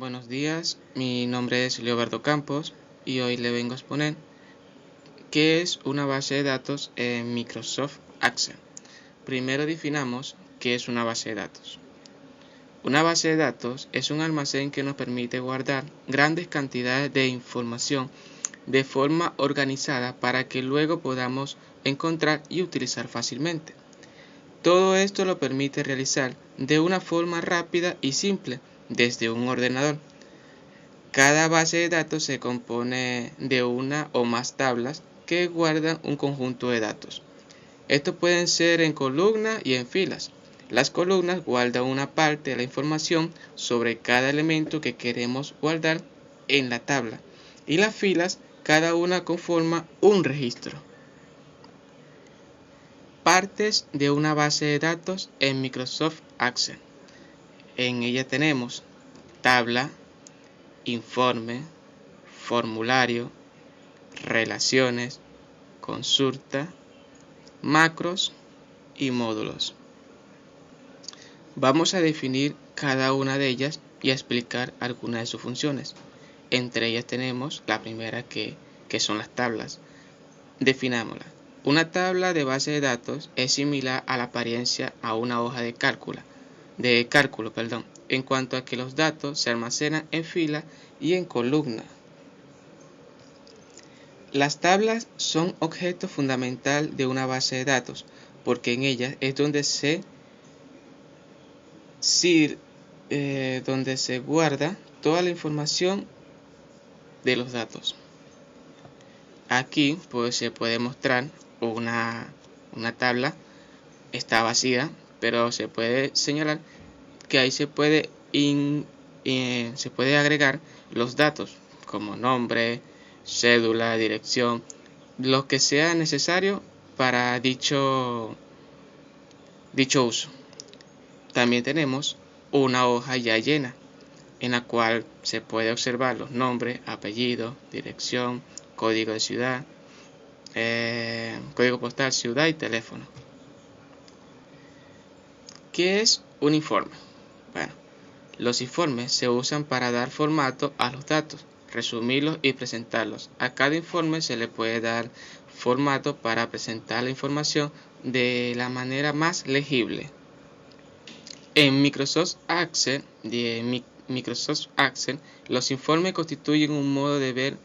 Buenos días, mi nombre es Leobardo Campos y hoy le vengo a exponer qué es una base de datos en Microsoft Access. Primero definamos qué es una base de datos. Una base de datos es un almacén que nos permite guardar grandes cantidades de información de forma organizada para que luego podamos encontrar y utilizar fácilmente. Todo esto lo permite realizar de una forma rápida y simple desde un ordenador. Cada base de datos se compone de una o más tablas que guardan un conjunto de datos. Estos pueden ser en columnas y en filas. Las columnas guardan una parte de la información sobre cada elemento que queremos guardar en la tabla y las filas cada una conforma un registro. Partes de una base de datos en Microsoft Access. En ella tenemos tabla, informe, formulario, relaciones, consulta, macros y módulos. Vamos a definir cada una de ellas y a explicar algunas de sus funciones. Entre ellas tenemos la primera que son las tablas. Definámosla. Una tabla de base de datos es similar a la apariencia a una hoja de cálculo, en cuanto a que los datos se almacenan en fila y en columna. Las tablas son objeto fundamental de una base de datos, porque en ellas es donde se guarda toda la información de los datos. Aquí pues se puede mostrar una tabla, está vacía, pero se puede señalar que ahí se puede agregar los datos como nombre, cédula, dirección, lo que sea necesario para dicho uso. También tenemos una hoja ya llena en la cual se puede observar los nombres, apellidos, dirección, código de ciudad, código postal, ciudad y teléfono. ¿Qué es un informe? Bueno, los informes se usan para dar formato a los datos, resumirlos y presentarlos. A cada informe se le puede dar formato para presentar la información de la manera más legible. En Microsoft Access, los informes constituyen un modo de ver,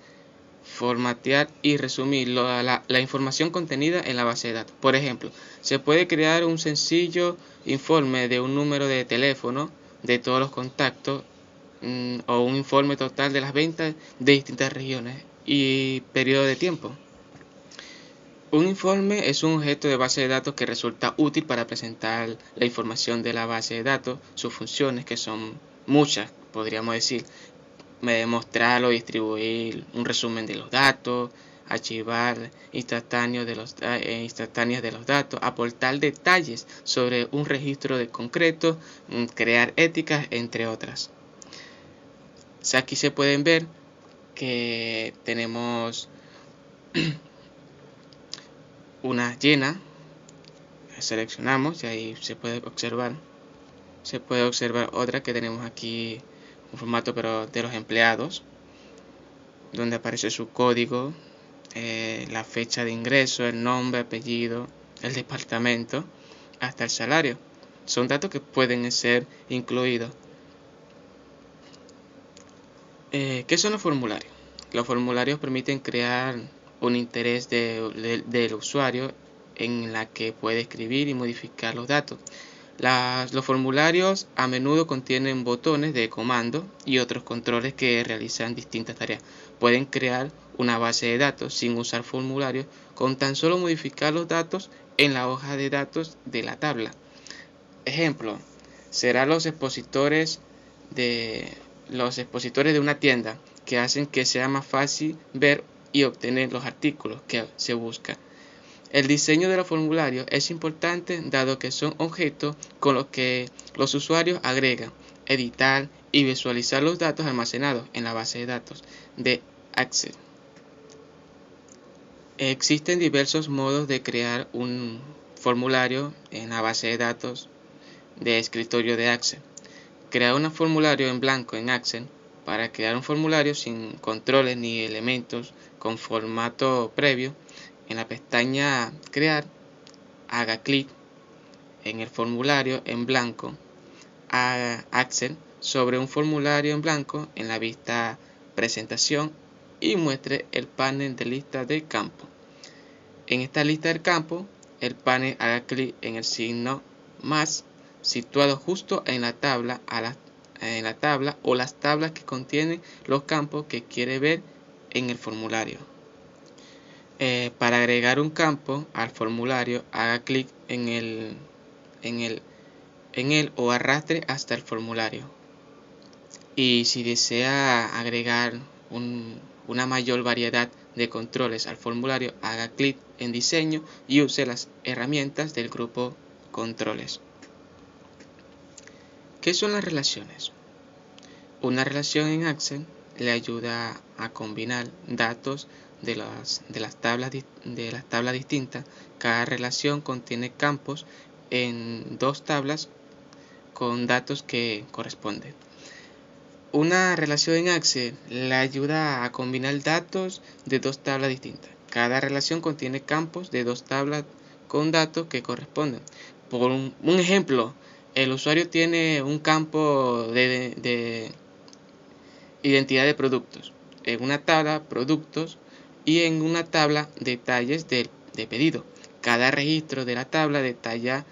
formatear y resumir la información contenida en la base de datos. Por ejemplo, se puede crear un sencillo informe de un número de teléfono, de todos los contactos, o un informe total de las ventas de distintas regiones y periodo de tiempo. Un informe es un objeto de base de datos que resulta útil para presentar la información de la base de datos, sus funciones, que son muchas, podríamos decir, mostrar o distribuir un resumen de los datos, archivar instantáneas de los datos, aportar detalles sobre un registro de concreto, crear éticas, entre otras. Aquí se pueden ver que tenemos una llena, seleccionamos y ahí se puede observar otra que tenemos aquí, un formato pero de los empleados, donde aparece su código, la fecha de ingreso, el nombre, apellido, el departamento, hasta el salario. Son datos que pueden ser incluidos. ¿Qué son los formularios? Los formularios permiten crear un interés del usuario en la que puede escribir y modificar los datos. Los formularios a menudo contienen botones de comando y otros controles que realizan distintas tareas. Pueden crear una base de datos sin usar formularios con tan solo modificar los datos en la hoja de datos de la tabla. Ejemplo, serán los expositores de una tienda que hacen que sea más fácil ver y obtener los artículos que se buscan. El diseño de los formularios es importante dado que son objetos con los que los usuarios agregan, editar y visualizar los datos almacenados en la base de datos de Access. Existen diversos modos de crear un formulario en la base de datos de escritorio de Access. Crear un formulario en blanco en Access para crear un formulario sin controles ni elementos con formato previo, en la pestaña Crear, haga clic en el formulario en blanco, haga Access sobre un formulario en blanco en la vista Presentación y muestre el panel de lista de campo. En esta lista del campo, el panel haga clic en el signo más situado justo en la tabla o las tablas que contienen los campos que quiere ver en el formulario. Para agregar un campo al formulario, haga clic en él o arrastre hasta el formulario. Y si desea agregar una mayor variedad de controles al formulario, haga clic en Diseño y use las herramientas del grupo Controles. ¿Qué son las relaciones? Una relación en Access le ayuda a combinar datos de las tablas distintas. Cada relación contiene campos en dos tablas con datos que corresponden. Una relación en Access le ayuda a combinar datos de dos tablas distintas. Cada relación contiene campos de dos tablas con datos que corresponden. Por un ejemplo, el usuario tiene un campo de identidad de productos, en una tabla productos y en una tabla detalles de pedido. Cada registro de la tabla detalla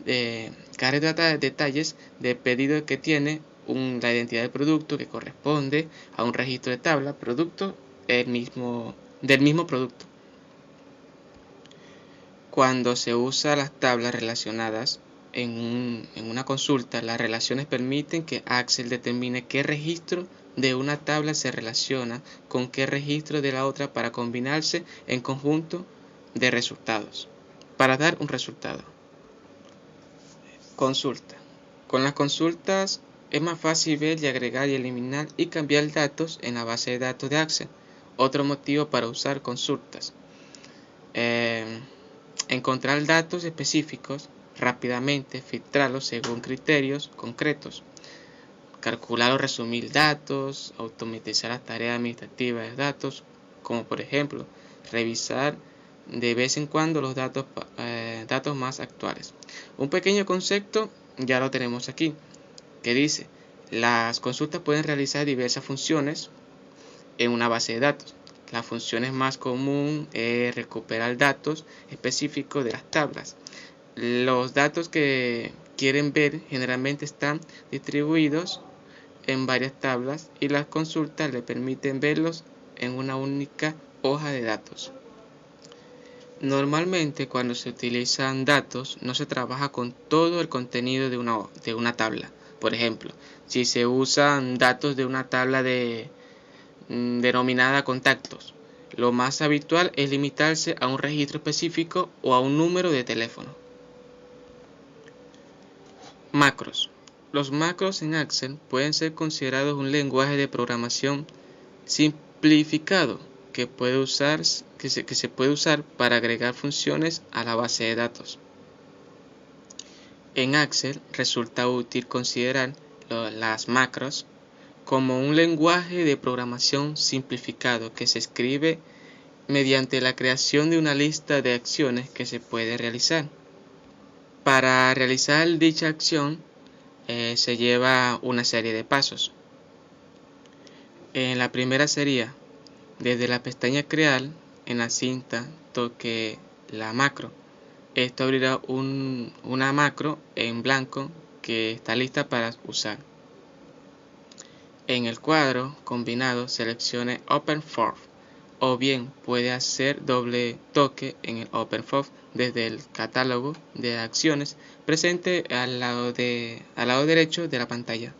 detalles de pedido que tiene la identidad del producto que corresponde a un registro de tabla producto del mismo producto. Cuando se usa las tablas relacionadas en una consulta, las relaciones permiten que Access determine qué registro de una tabla se relaciona con qué registro de la otra para combinarse en conjunto de resultados, para dar un resultado. Consulta. Con las consultas es más fácil ver y agregar y eliminar y cambiar datos en la base de datos de Access. Otro motivo para usar consultas. Encontrar datos específicos rápidamente, filtrarlos según criterios concretos, calcular o resumir datos, automatizar las tareas administrativas de datos, como por ejemplo revisar de vez en cuando los datos más actuales. Un pequeño concepto ya lo tenemos aquí, que dice: las consultas pueden realizar diversas funciones en una base de datos. La función más común es recuperar datos específicos de las tablas. Los datos que quieren ver generalmente están distribuidos en varias tablas y las consultas le permiten verlos en una única hoja de datos. Normalmente, cuando se utilizan datos, no se trabaja con todo el contenido de una tabla. Por ejemplo, si se usan datos de una tabla denominada contactos, lo más habitual es limitarse a un registro específico o a un número de teléfono. Macros. Los macros en Access pueden ser considerados un lenguaje de programación simplificado que se puede usar para agregar funciones a la base de datos. En Access resulta útil considerar las macros como un lenguaje de programación simplificado que se escribe mediante la creación de una lista de acciones que se puede realizar. Para realizar dicha acción se lleva una serie de pasos. En la primera sería, desde la pestaña Crear, en la cinta toque la macro. Esto abrirá una macro en blanco que está lista para usar. En el cuadro combinado seleccione OpenFORM, o bien puede hacer doble toque en el OpenFORM desde el catálogo de acciones presente al lado derecho de la pantalla.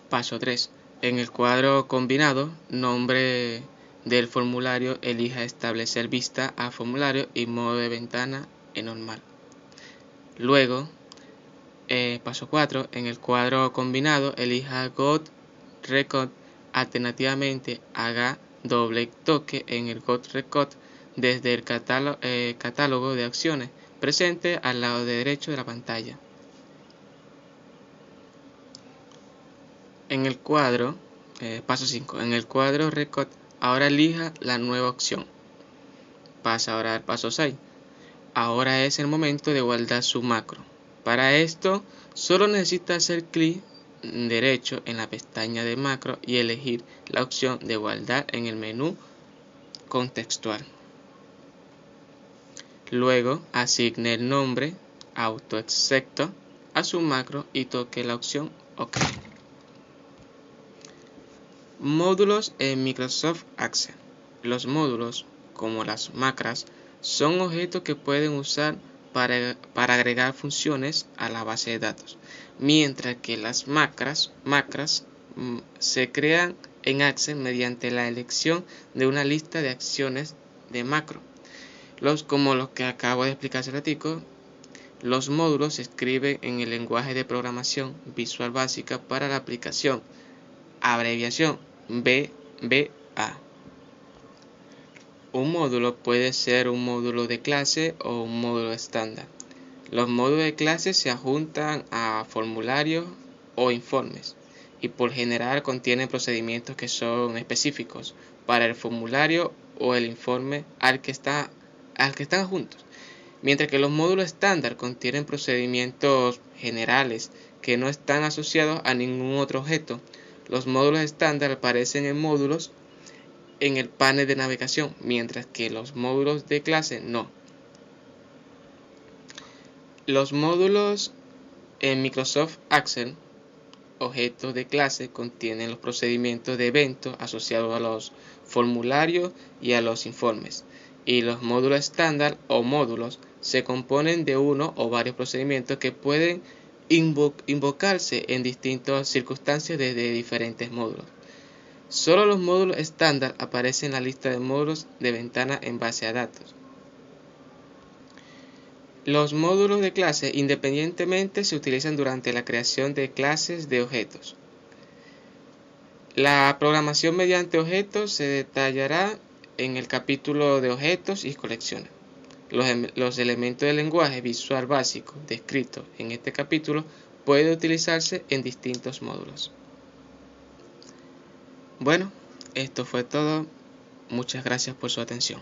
Paso 3. En el cuadro combinado, nombre del formulario, elija establecer vista a formulario y modo de ventana en normal. Luego, paso 4. En el cuadro combinado, elija Got Record. Alternativamente, haga doble toque en el Got Record desde el catálogo de acciones presente al lado derecho de la pantalla. En el cuadro, paso 5, en el cuadro Record, ahora elija la nueva opción. Pasa ahora al paso 6. Ahora es el momento de guardar su macro. Para esto, solo necesita hacer clic derecho en la pestaña de macro y elegir la opción de guardar en el menú contextual. Luego, asigne el nombre AutoExecto a su macro y toque la opción OK. Módulos en Microsoft Access. Los módulos, como las macras, son objetos que pueden usar para agregar funciones a la base de datos, mientras que las macras se crean en Access mediante la elección de una lista de acciones de macro. Como los que acabo de explicar hace ratico, los módulos se escriben en el lenguaje de programación Visual Básica para la aplicación, abreviación VBA. Un módulo puede ser un módulo de clase o un módulo estándar. Los módulos de clase se adjuntan a formularios o informes y por general contienen procedimientos que son específicos para el formulario o el informe al que están adjuntos. Mientras que los módulos estándar contienen procedimientos generales que no están asociados a ningún otro objeto. Los módulos estándar aparecen en módulos en el panel de navegación, mientras que los módulos de clase no. Los módulos en Microsoft Access, objetos de clase, contienen los procedimientos de eventos asociados a los formularios y a los informes. Y los módulos estándar o módulos se componen de uno o varios procedimientos que pueden invocarse en distintas circunstancias desde diferentes módulos. Solo los módulos estándar aparecen en la lista de módulos de ventana en base a datos. Los módulos de clase independientemente se utilizan durante la creación de clases de objetos. La programación mediante objetos se detallará en el capítulo de objetos y colecciones. Los elementos del lenguaje visual básico descritos en este capítulo pueden utilizarse en distintos módulos. Bueno, esto fue todo. Muchas gracias por su atención.